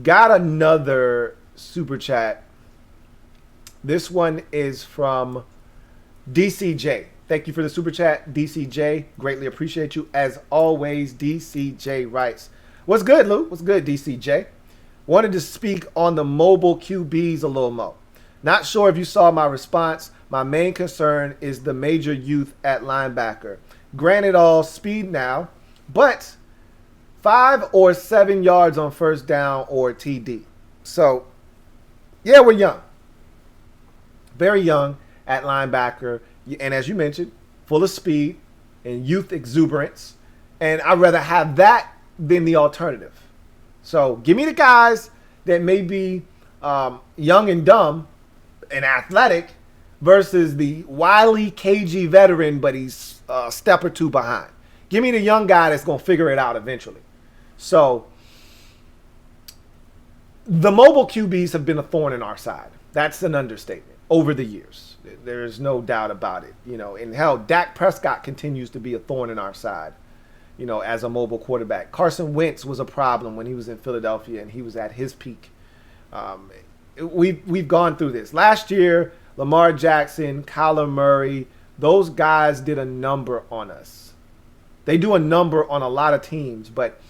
got another super chat. This one is from DCJ. Thank you for the super chat, DCJ. Greatly appreciate you. As always, DCJ writes, what's good, Lou? What's good, DCJ? Wanted to speak on the mobile QBs a little more. Not sure if you saw my response. My main concern is the major youth at linebacker. Granted, all speed now, but 5 or 7 yards on first down or TD. So, yeah, we're young. Very young at linebacker. And as you mentioned, full of speed and youth exuberance. And I'd rather have that than the alternative. So give me the guys that may be young and dumb and athletic versus the wily, cagey veteran, but he's a step or two behind. Give me the young guy that's going to figure it out eventually. So the mobile QBs have been a thorn in our side. That's an understatement over the years. There's no doubt about it. You know, and hell, Dak Prescott continues to be a thorn in our side, you know, as a mobile quarterback. Carson Wentz was a problem when he was in Philadelphia and he was at his peak. We've gone through this. Last year, Lamar Jackson, Kyler Murray, those guys did a number on us. They do a number on a lot of teams, but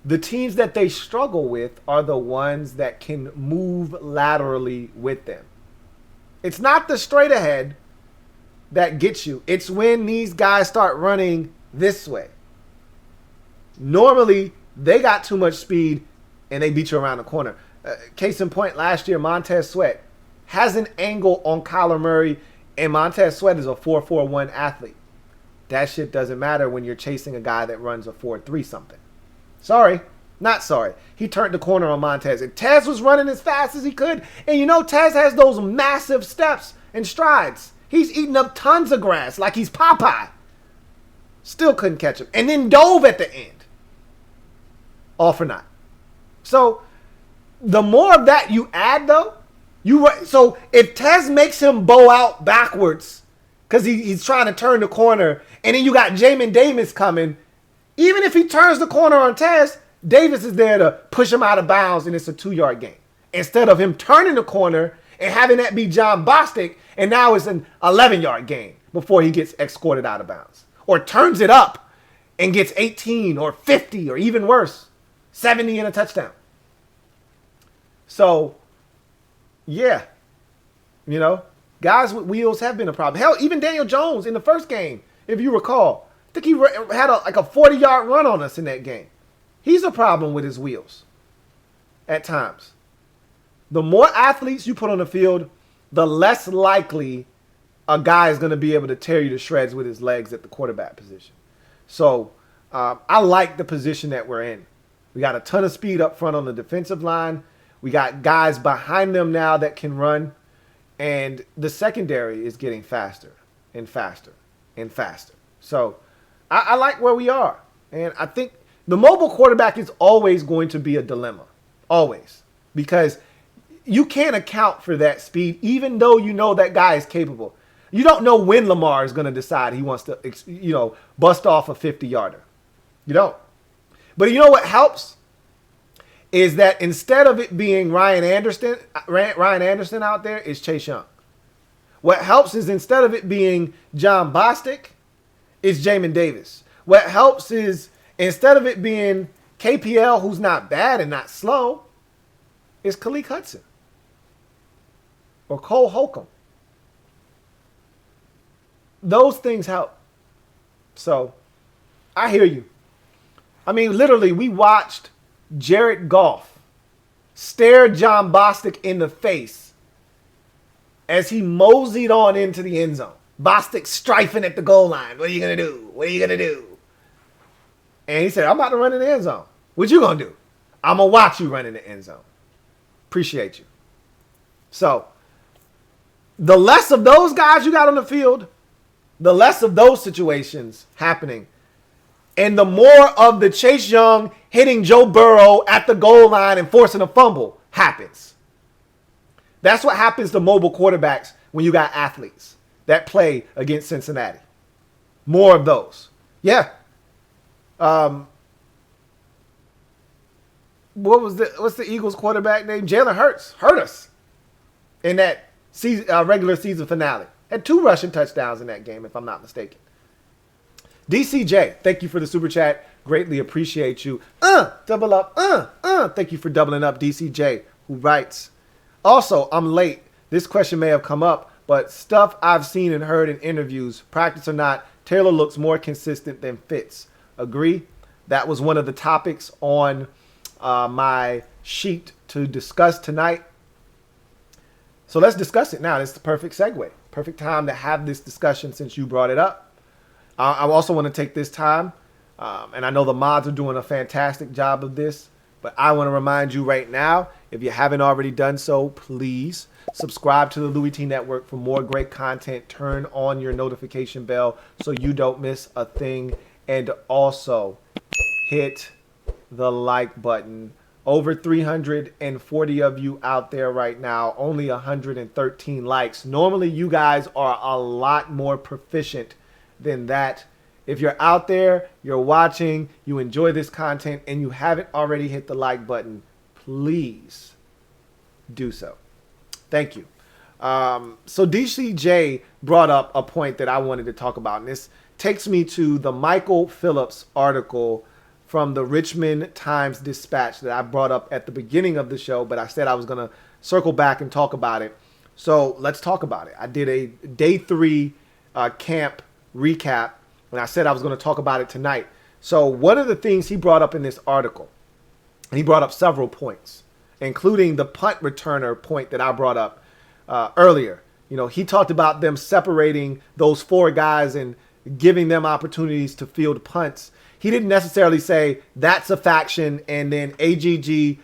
the teams that they struggle with are the ones that can move laterally with them. It's not the straight ahead that gets you. It's when these guys start running this way. Normally, they got too much speed and they beat you around the corner. Case in point, last year, Montez Sweat has an angle on Kyler Murray, and Montez Sweat is a 4.41 athlete. That shit doesn't matter when you're chasing a guy that runs a 4.3 something. Sorry. Not sorry. He turned the corner on Montez. And Tez was running as fast as he could. And you know, Tez has those massive steps and strides. He's eating up tons of grass like he's Popeye. Still couldn't catch him. And then dove at the end. All for naught. So, the more of that you add, though, so if Tez makes him bow out backwards because he's trying to turn the corner, and then you got Jamin Davis coming, even if he turns the corner on Tez, Davis is there to push him out of bounds, and it's a 2-yard gain. Instead of him turning the corner and having that be John Bostic, and now it's an 11-yard gain before he gets escorted out of bounds. Or turns it up and gets 18 or 50 or even worse, 70 and a touchdown. So, yeah, you know, guys with wheels have been a problem. Hell, even Daniel Jones in the first game, if you recall, I think he had a 40-yard run on us in that game. He's a problem with his wheels at times. The more athletes you put on the field, the less likely a guy is going to be able to tear you to shreds with his legs at the quarterback position. So I like the position that we're in. We got a ton of speed up front on the defensive line. We got guys behind them now that can run. And the secondary is getting faster and faster and faster. So I like where we are. And I think the mobile quarterback is always going to be a dilemma. Always. Because you can't account for that speed, even though you know that guy is capable. You don't know when Lamar is going to decide he wants to, you know, bust off a 50-yarder. You don't. But you know what helps? Is that instead of it being Ryan Anderson out there, it's Chase Young. What helps is instead of it being John Bostic, it's Jamin Davis. What helps is instead of it being KPL, who's not bad and not slow, it's Khaleke Hudson or Cole Holcomb. Those things help. So I hear you. I mean, literally, we watched Jared Goff stare John Bostic in the face as he moseyed on into the end zone. Bostic strifing at the goal line. What are you going to do? What are you going to do? And he said, I'm about to run in the end zone. What you going to do? I'm going to watch you run in the end zone. Appreciate you. So, the less of those guys you got on the field, the less of those situations happening. And the more of the Chase Young hitting Joe Burrow at the goal line and forcing a fumble happens. That's what happens to mobile quarterbacks when you got athletes that play against Cincinnati. More of those. Yeah. what's the Eagles quarterback name? Jalen Hurts hurt us in that regular season finale. Had 2 rushing touchdowns in that game, if I'm not mistaken. DCJ, thank you for the super chat. Greatly appreciate you. Double up. Thank you for doubling up, DCJ, who writes. Also, I'm late. This question may have come up, but stuff I've seen and heard in interviews, practice or not, Taylor looks more consistent than Fitz. Agree? That was one of the topics on my sheet to discuss tonight. So let's discuss it now. It's the perfect segue. Perfect time to have this discussion since you brought it up. I also want to take this time, and I know the mods are doing a fantastic job of this, but I want to remind you right now, if you haven't already done so, please subscribe to the Louie T Network for more great content. Turn on your notification bell so you don't miss a thing. And also hit the like button. Over 340 of you out there right now, only 113 likes. Normally you guys are a lot more proficient than that. If you're out there, you're watching, you enjoy this content, and you haven't already hit the like button, please do so. Thank you. So DCJ brought up a point that I wanted to talk about, and this takes me to the Michael Phillips article from the Richmond Times-Dispatch that I brought up at the beginning of the show, but I said I was going to circle back and talk about it. So let's talk about it. I did a day 3 camp recap, and I said I was going to talk about it tonight. So one of the things he brought up in this article, he brought up several points, including the punt returner point that I brought up earlier. You know, he talked about them separating those 4 guys and giving them opportunities to field punts. He didn't necessarily say that's a faction and then AGG,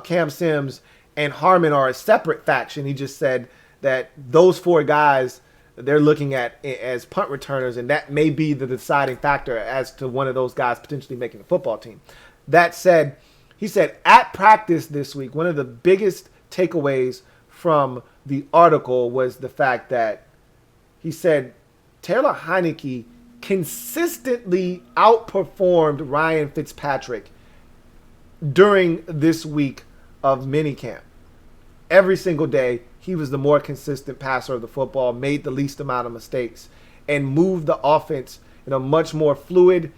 Cam Sims, and Harmon are a separate faction. He just said that those 4 guys they're looking at as punt returners, and that may be the deciding factor as to one of those guys potentially making a football team. That said, he said at practice this week, one of the biggest takeaways from the article was the fact that he said Taylor Heinicke consistently outperformed Ryan Fitzpatrick during this week of minicamp. Every single day, he was the more consistent passer of the football, made the least amount of mistakes, and moved the offense in a much more fluid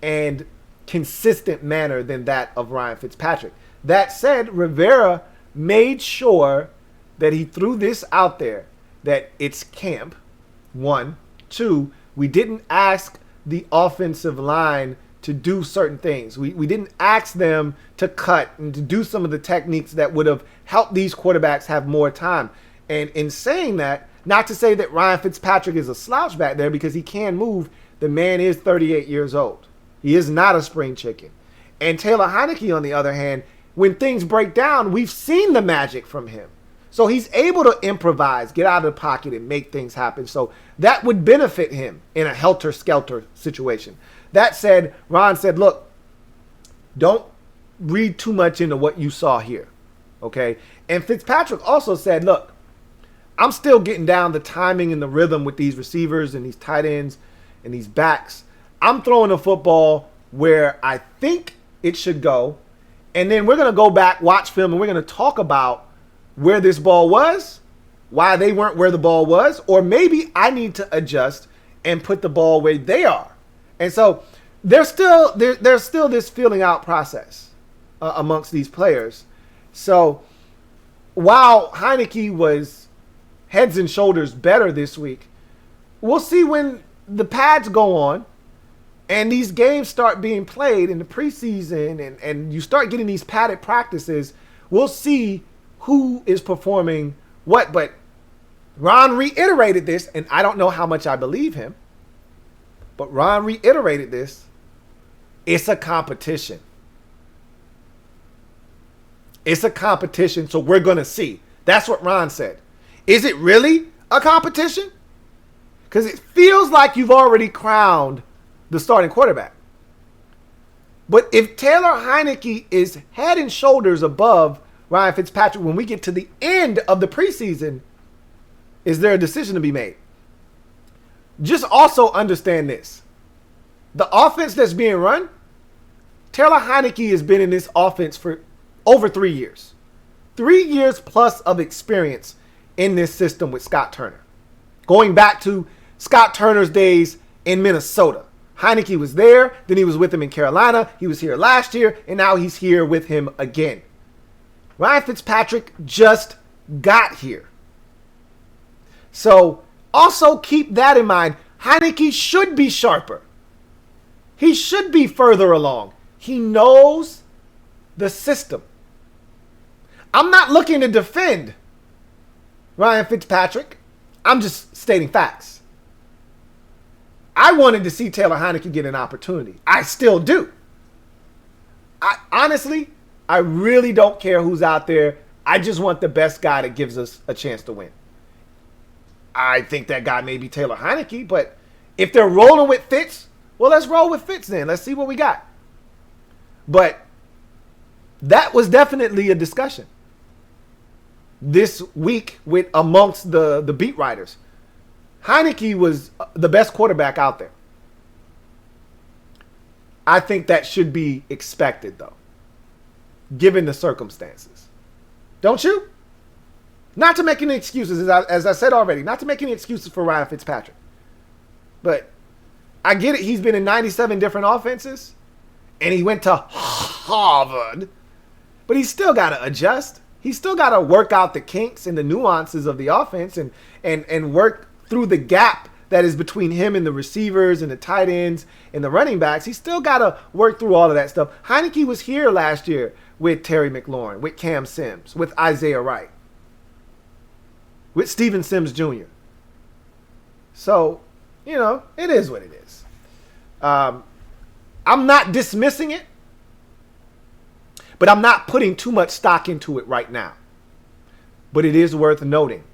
and consistent manner than that of Ryan Fitzpatrick. That said, Rivera made sure that he threw this out there, that it's camp, 1. 2, we didn't ask the offensive line to do certain things. We didn't ask them to cut and to do some of the techniques that would have helped these quarterbacks have more time. And in saying that, not to say that Ryan Fitzpatrick is a slouch back there, because he can move. The man is 38 years old. He is not a spring chicken. And Taylor Heinicke, on the other hand, when things break down, we've seen the magic from him. So he's able to improvise, get out of the pocket, and make things happen. So that would benefit him in a helter-skelter situation. That said, Ron said, look, don't read too much into what you saw here, okay? And Fitzpatrick also said, look, I'm still getting down the timing and the rhythm with these receivers and these tight ends and these backs. I'm throwing the football where I think it should go, and then we're going to go back, watch film, and we're going to talk about where this ball was, why they weren't where the ball was, or maybe I need to adjust and put the ball where they are. And so there's still this feeling out process amongst these players. So while Heineke was heads and shoulders better this week, we'll see when the pads go on and these games start being played in the preseason and you start getting these padded practices, we'll see who is performing what. But Ron reiterated this, and I don't know how much I believe him, but Ron reiterated this. It's a competition. It's a competition, so we're going to see. That's what Ron said. Is it really a competition? Because it feels like you've already crowned the starting quarterback. But if Taylor Heinicke is head and shoulders above Ryan Fitzpatrick when we get to the end of the preseason, is there a decision to be made? Just also understand this. The offense that's being run, Taylor Heinicke has been in this offense for over 3 years. 3 years plus of experience in this system with Scott Turner. Going back to Scott Turner's days in Minnesota. Heineke was there, then he was with him in Carolina, he was here last year, and now he's here with him again. Ryan Fitzpatrick just got here. So also keep that in mind. Heineke should be sharper. He should be further along. He knows the system. I'm not looking to defend Ryan Fitzpatrick. I'm just stating facts. I wanted to see Taylor Heinicke get an opportunity. I still do. Honestly, I really don't care who's out there. I just want the best guy that gives us a chance to win. I think that guy may be Taylor Heinicke, but if they're rolling with Fitz, well, let's roll with Fitz then. Let's see what we got. But that was definitely a discussion this week with amongst the beat writers. Heineke was the best quarterback out there. I think that should be expected, though, given the circumstances. Don't you? Not to make any excuses, as I said already, not to make any excuses for Ryan Fitzpatrick. But I get it. He's been in 97 different offenses, and he went to Harvard. But he's still got to adjust. He's still got to work out the kinks and the nuances of the offense and work through the gap that is between him and the receivers and the tight ends and the running backs. He's still got to work through all of that stuff. Heineke was here last year with Terry McLaurin, with Cam Sims, with Isaiah Wright, with Steven Sims Jr. So, it is what it is. I'm not dismissing it, but I'm not putting too much stock into it right now. But it is worth noting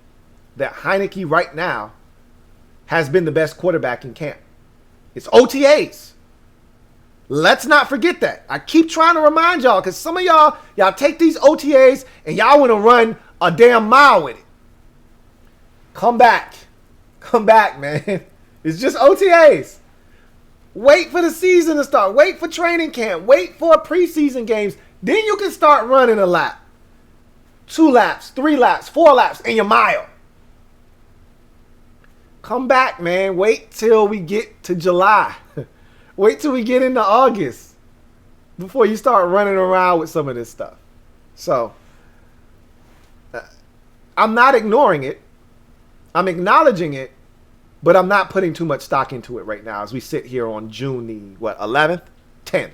that Heineke right now has been the best quarterback in camp. It's OTAs. Let's not forget that. I keep trying to remind y'all because some of y'all take these OTAs and y'all want to run a damn mile with it. Come back. Come back, man. It's just OTAs. Wait for the season to start. Wait for training camp. Wait for preseason games. Then you can start running a lap. 2 laps, 3 laps, 4 laps, and your mile. Come back, man. Wait till we get to July. Wait till we get into August before you start running around with some of this stuff. So, I'm not ignoring it. I'm acknowledging it, but I'm not putting too much stock into it right now as we sit here on June the, 11th? 10th.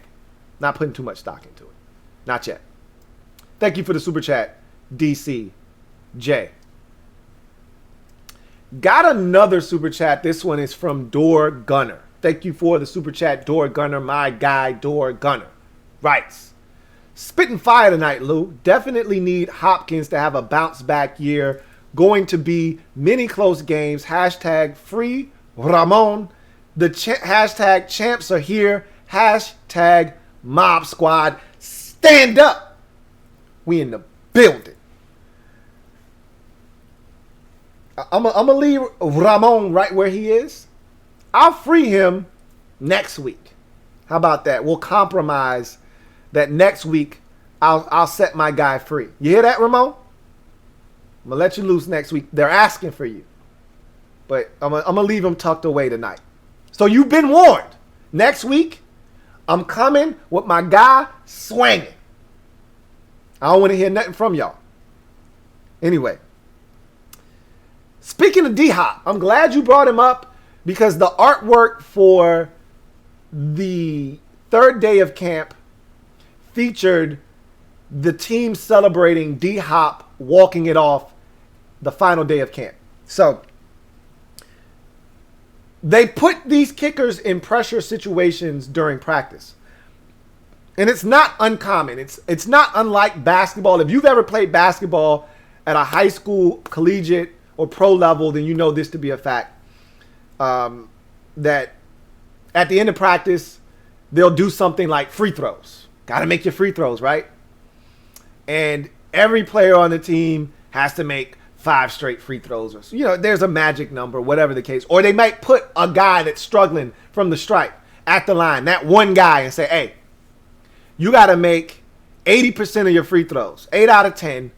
Not putting too much stock into it. Not yet. Thank you for the super chat, DCJ. Got another super chat. This one is from Door Gunner. Thank you for the super chat, Door Gunner. My guy, Door Gunner. Writes, spitting fire tonight, Lou. Definitely need Hopkins to have a bounce back year. Going to be many close games. Hashtag free Ramon. The hashtag champs are here. Hashtag mob squad. Stand up. We in the building. I'm going to leave Ramon right where he is. I'll free him next week. How about that? We'll compromise that next week. I'll set my guy free. You hear that, Ramon? I'm going to let you loose next week. They're asking for you. But I'm going to leave him tucked away tonight. So you've been warned. Next week, I'm coming with my guy swinging. I don't want to hear nothing from y'all. Anyway. Speaking of D-Hop, I'm glad you brought him up because the artwork for the third day of camp featured the team celebrating D-Hop walking it off the final day of camp. So they put these kickers in pressure situations during practice. And it's not uncommon. It's not unlike basketball. If you've ever played basketball at a high school, collegiate, or pro level, then you know this to be a fact. That at the end of practice, they'll do something like free throws. Got to make your free throws, right? And every player on the team has to make 5 straight free throws. Or, there's a magic number, whatever the case. Or they might put a guy that's struggling from the stripe at the line, that one guy, and say, hey, you got to make 80% of your free throws, 8 out of 10,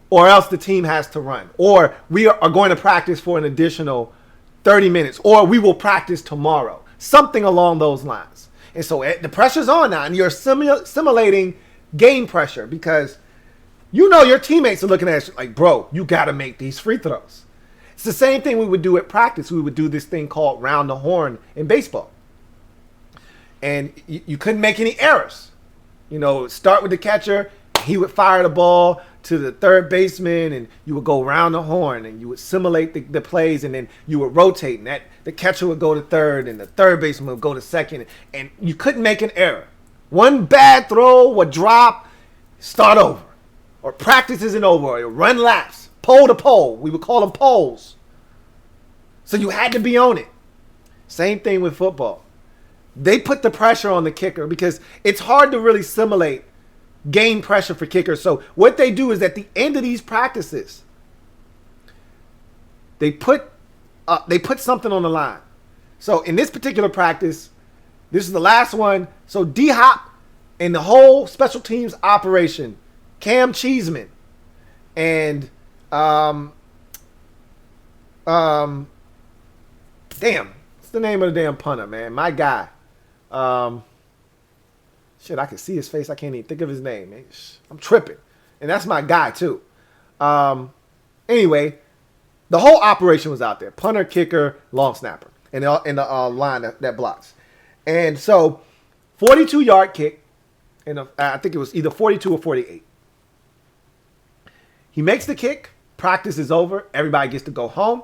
or else the team has to run. Or we are going to practice for an additional 30 minutes, or we will practice tomorrow. Something along those lines. And so the pressure's on now, and you're simulating game pressure because you know your teammates are looking at you like, bro, you got to make these free throws. It's the same thing we would do at practice. We would do this thing called round the horn in baseball. And you couldn't make any errors. You know, start with the catcher, he would fire the ball to the third baseman, and you would go round the horn, and you would simulate the plays, and then you would rotate, and the catcher would go to third, and the third baseman would go to second, and you couldn't make an error. One bad throw would drop, start over. Or practice isn't over, or run laps, pole to pole. We would call them poles. So you had to be on it. Same thing with football. They put the pressure on the kicker because it's hard to really simulate game pressure for kickers. So what they do is at the end of these practices, they put something on the line. So in this particular practice, this is the last one. So D-Hop and the whole special teams operation, Cam Cheeseman and damn, what's the name of the damn punter, man? My guy. Shit, I can see his face. I can't even think of his name, man. I'm tripping. And that's my guy, too. Anyway, the whole operation was out there. Punter, kicker, long snapper. In the line that blocks. And so, 42-yard kick. And I think it was either 42 or 48. He makes the kick. Practice is over. Everybody gets to go home.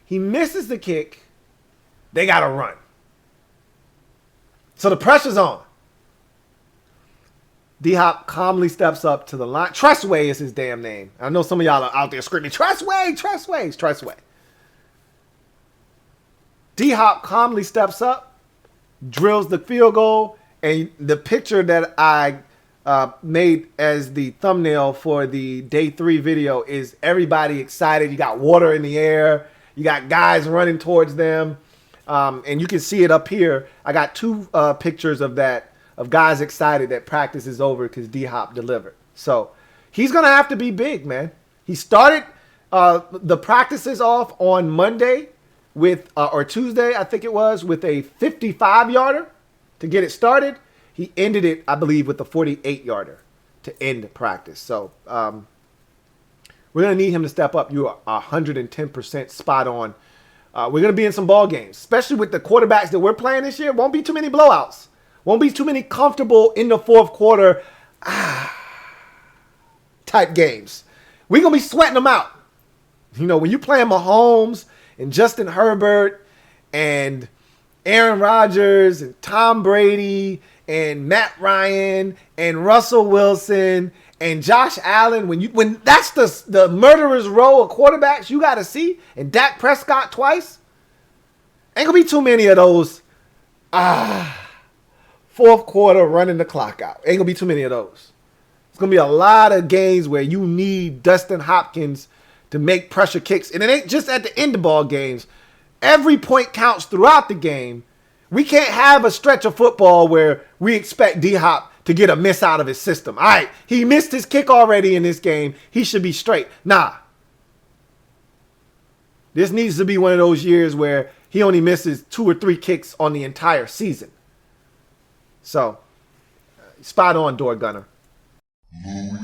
He misses the kick. They got to run. So the pressure's on. D-Hop calmly steps up to the line. Tressway is his damn name. I know some of y'all are out there screaming, Tressway. It's Tressway. D-Hop calmly steps up, drills the field goal, and the picture that I made as the thumbnail for the day 3 video is everybody excited. You got water in the air. You got guys running towards them. And you can see it up here. I got 2 pictures of that, of guys excited that practice is over because D-Hop delivered. So he's going to have to be big, man. He started the practices off on Monday with, or Tuesday, I think it was, with a 55-yarder to get it started. He ended it, I believe, with a 48-yarder to end practice. So we're going to need him to step up. You are 110% spot on. We're going to be in some ball games, especially with the quarterbacks that we're playing this year. Won't be too many blowouts. Won't be too many comfortable in the fourth quarter type games. We're going to be sweating them out. You know, when you're playing Mahomes and Justin Herbert and Aaron Rodgers and Tom Brady and Matt Ryan and Russell Wilson and Josh Allen, when that's the murderer's row of quarterbacks you got to see, and Dak Prescott twice, ain't going to be too many of those fourth quarter running the clock out. Ain't going to be too many of those. It's going to be a lot of games where you need Dustin Hopkins to make pressure kicks. And it ain't just at the end of ball games. Every point counts throughout the game. We can't have a stretch of football where we expect D-Hop to get a miss out of his system. All right, he missed his kick already in this game. He should be straight. Nah. This needs to be one of those years where he only misses 2 or 3 kicks on the entire season. So, spot on, door gunner. Louie.